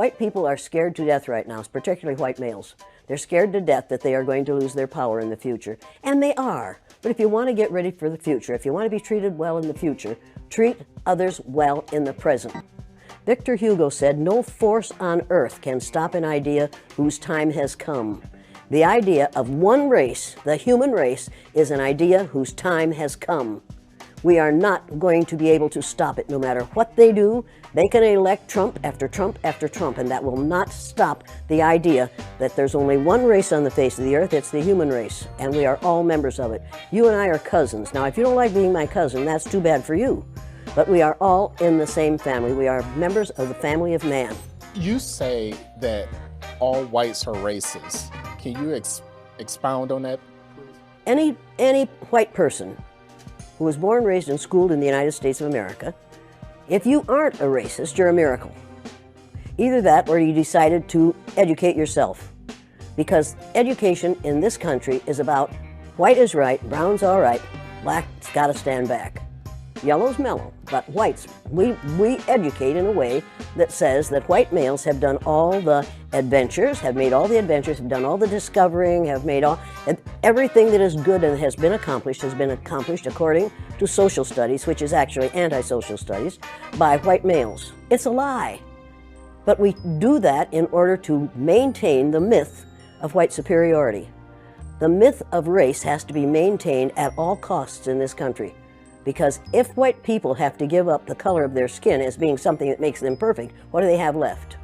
White people are scared to death right now, particularly white males. They're scared to death that they are going to lose their power in the future. And they are. But if you want to get ready for the future, if you want to be treated well in the future, treat others well in the present. Victor Hugo said, "No force on earth can stop an idea whose time has come." The idea of one race, the human race, is an idea whose time has come. We are not going to be able to stop it no matter what they do. They can elect Trump after Trump after Trump, and that will not stop the idea that there's only one race on the face of the earth. It's the human race, and we are all members of it. You and I are cousins. Now, if you don't like being my cousin, that's too bad for you. But we are all in the same family. We are members of the family of man. You say that all whites are racist. Can you expound on that, please? Any white person who was born, raised, and schooled in the United States of America, if you aren't a racist, you're a miracle. Either that or you decided to educate yourself. Because education in this country is about white is right, brown's all right, black's got to stand back. Yellow's mellow, but whites, we educate in a way that says that white males have done all the adventures, have made all the adventures, have done all the discovering, have made everything that is good and has been accomplished according to social studies, which is actually anti-social studies, by white males. It's a lie. But we do that in order to maintain the myth of white superiority. The myth of race has to be maintained at all costs in this country. Because if white people have to give up the color of their skin as being something that makes them perfect, what do they have left?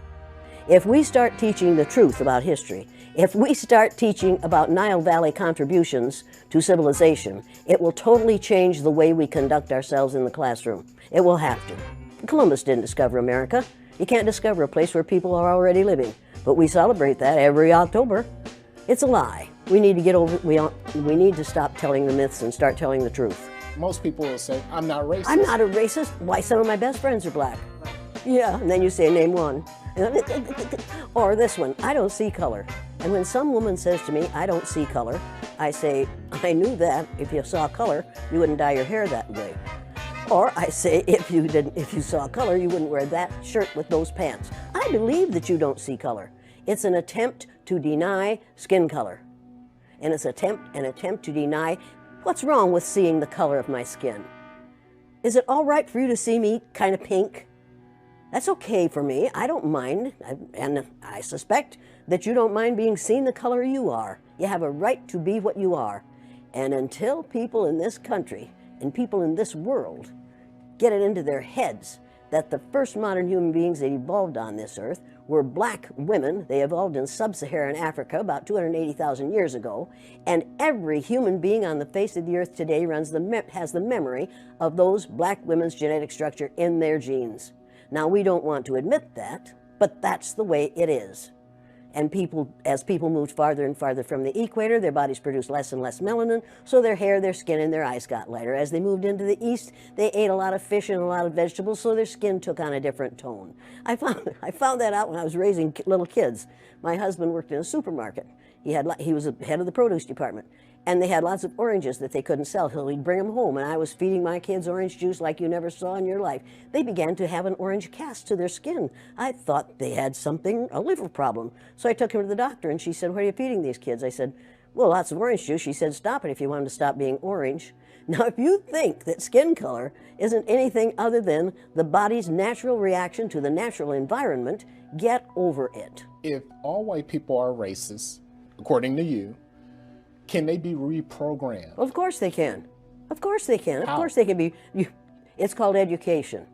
If we start teaching the truth about history, if we start teaching about Nile Valley contributions to civilization, it will totally change the way we conduct ourselves in the classroom. It will have to. Columbus didn't discover America. You can't discover a place where people are already living. But we celebrate that every October. It's a lie. We need to get over. We need to stop telling the myths and start telling the truth. Most people will say, "I'm not racist." I'm not a racist. Why, some of my best friends are black. Yeah, and then you say, "Name one." Or this one, "I don't see color." And when some woman says to me, "I don't see color," I say, "I knew that. If you saw color, you wouldn't dye your hair that way." Or I say, if you saw color, you wouldn't wear that shirt with those pants. I believe that you don't see color. It's an attempt to deny skin color. And it's an attempt to deny what's wrong with seeing the color of my skin. Is it all right for you to see me kind of pink? That's okay for me. I don't mind. And I suspect that you don't mind being seen the color you are. You have a right to be what you are. And until people in this country and people in this world get it into their heads that the first modern human beings that evolved on this earth were black women. They evolved in sub-Saharan Africa about 280,000 years ago, and every human being on the face of the earth today has the memory of those black women's genetic structure in their genes. Now, we don't want to admit that, but that's the way it is. And as people moved farther and farther from the equator, their bodies produced less and less melanin, so their hair, their skin, and their eyes got lighter. As they moved into the east, they ate a lot of fish and a lot of vegetables, so their skin took on a different tone. I found that out when I was raising little kids. My husband worked in a supermarket. He was the head of the produce department, and they had lots of oranges that they couldn't sell, so he'd bring them home, and I was feeding my kids orange juice like you never saw in your life. They began to have an orange cast to their skin. I thought they had a liver problem. So I took him to the doctor, and she said, "What are you feeding these kids?" I said, "Well, lots of orange juice." She said, "Stop it if you want them to stop being orange." Now, if you think that skin color isn't anything other than the body's natural reaction to the natural environment, get over it. If all white people are racist, according to you, can they be reprogrammed? Well, of course they can. Of course they can. Of How? course they can be. It's called education.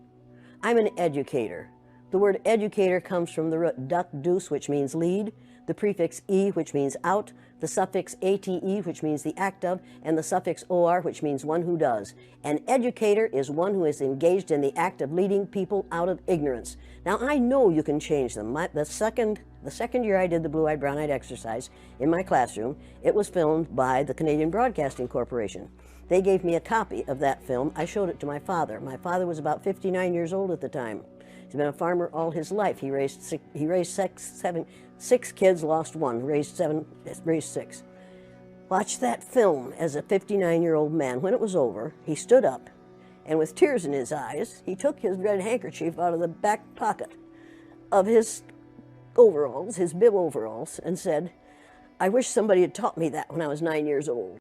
I'm an educator. The word educator comes from the root duc dus, which means lead, the prefix e, which means out, the suffix ate, which means the act of, and the suffix or, which means one who does. An educator is one who is engaged in the act of leading people out of ignorance. Now, I know you can change them. The second year I did the blue-eyed, brown-eyed exercise in my classroom, it was filmed by the Canadian Broadcasting Corporation. They gave me a copy of that film. I showed it to my father. My father was about 59 years old at the time. He's been a farmer all his life. He raised six kids, lost one, raised six. Watched that film as a 59-year-old man. When it was over, he stood up, and with tears in his eyes, he took his red handkerchief out of the back pocket of his overalls, his bib overalls, and said, I wish somebody had taught me that when I was 9 years old.